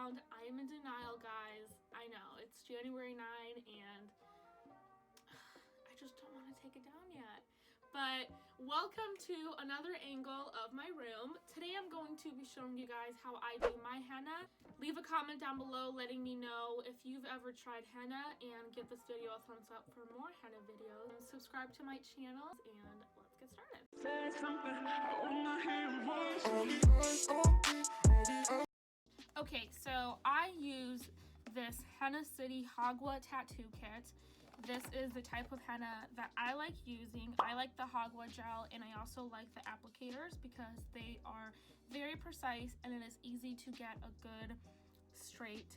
around. I am in denial, guys. I know, it's January 9 and I just don't want to take it down yet. But welcome to another angle of my room. Today I'm going to be showing you guys how I do my henna. Leave a comment down below letting me know if you've ever tried henna, and give this video a thumbs up for more henna videos. And subscribe to my channel, and let's get started. Okay, so I use this Henna City Hagwa tattoo kit. This is the type of henna that I like using. I like the Hagwa gel, and I also like the applicators because they are very precise and it is easy to get a good straight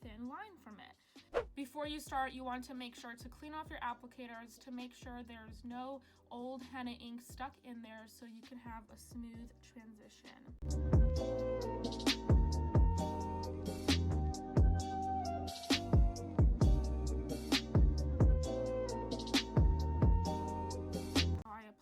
thin line from it. Before you start, you want to make sure to clean off your applicators to make sure there's no old henna ink stuck in there so you can have a smooth transition.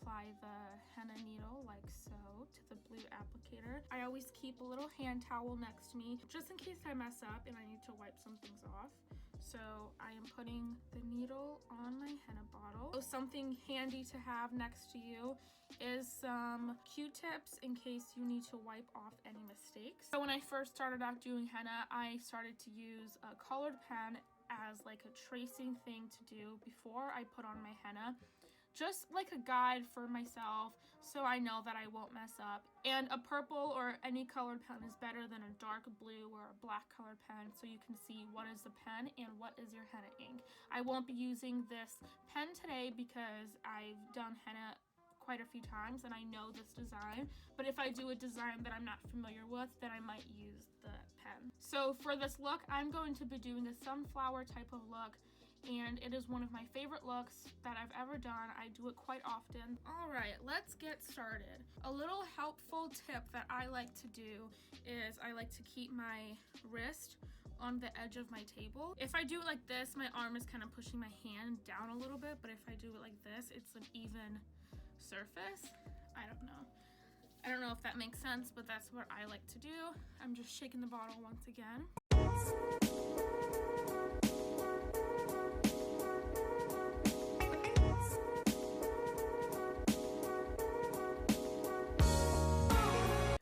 Apply the henna needle like so to the blue applicator. I always keep a little hand towel next to me just in case I mess up and I need to wipe some things off. So I am putting the needle on my henna bottle. So something handy to have next to you is some Q-tips in case you need to wipe off any mistakes. So when I first started out doing henna, I started to use a colored pen as like a tracing thing to do before I put on my henna. Just like a guide for myself so I know that I won't mess up. And a purple or any colored pen is better than a dark blue or a black colored pen so you can see what is the pen and what is your henna ink. I won't be using this pen today because I've done henna quite a few times and I know this design, but if I do a design that I'm not familiar with, then I might use the pen. So for this look, I'm going to be doing a sunflower type of look, and it is one of my favorite looks that I've ever done. I do it quite often. All right, let's get started. A little helpful tip that I like to do is I like to keep my wrist on the edge of my table. If I do it like this, my arm is kind of pushing my hand down a little bit, but if I do it like this, it's an even surface. I don't know if that makes sense, but that's what I like to do. I'm just shaking the bottle once again.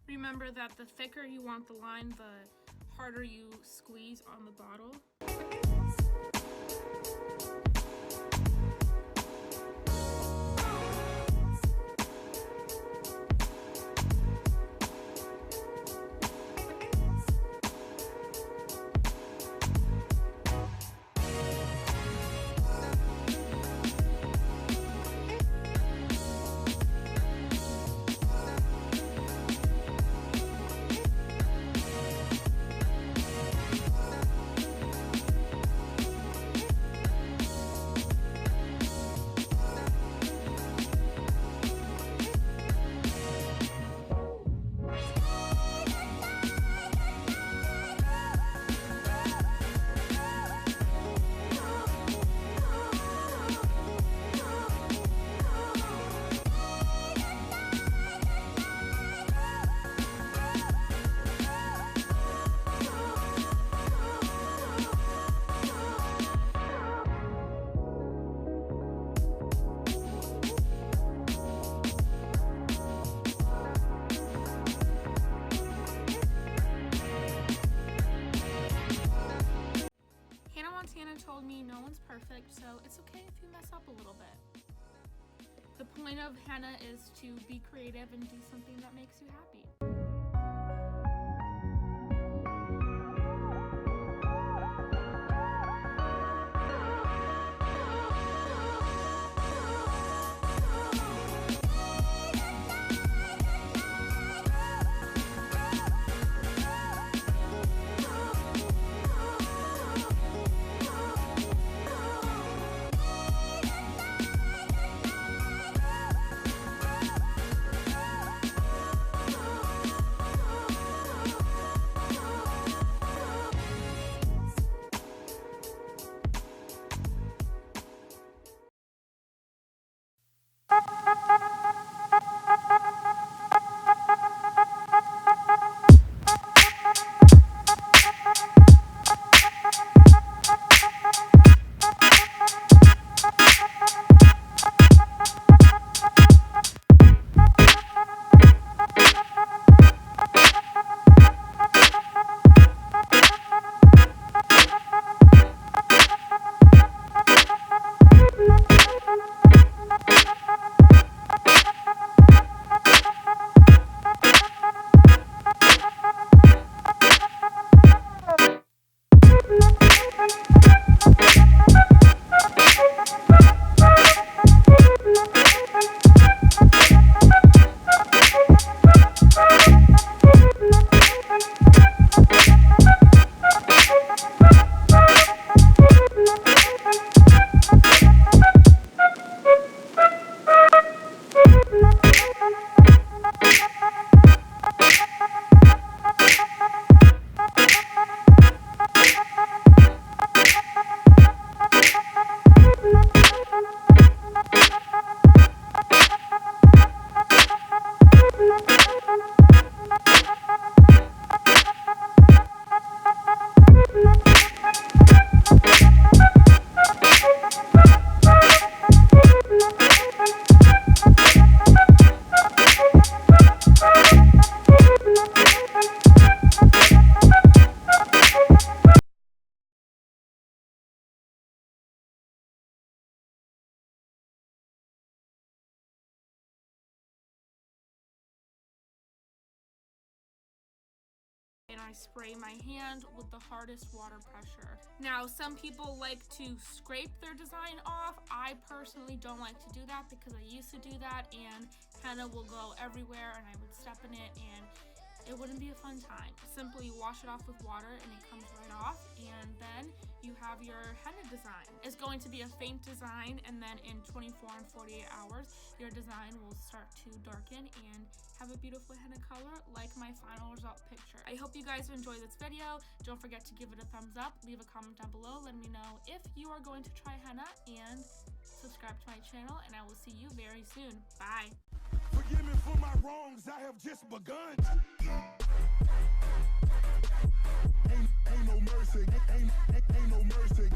Remember that the thicker you want the line, the harder you squeeze on the bottle. Told me no one's perfect, so it's okay if you mess up a little bit. The point of henna is to be creative and do something that makes you happy. and I spray my hand with the hardest water pressure. Now, some people like to scrape their design off. I personally don't like to do that because I used to do that, and henna will go everywhere and I would step in it and it wouldn't be a fun time. Simply wash it off with water and it comes right off, and then you have your henna design. It's going to be a faint design, and then in 24 and 48 hours, your design will start to darken and have a beautiful henna color like my final result picture. I hope you guys enjoyed this video. Don't forget to give it a thumbs up, leave a comment down below, let me know if you are going to try henna, and subscribe to my channel, and I will see you very soon. Bye. Forgive me for my wrongs, I have just begun. Ain't no mercy, ain't no mercy.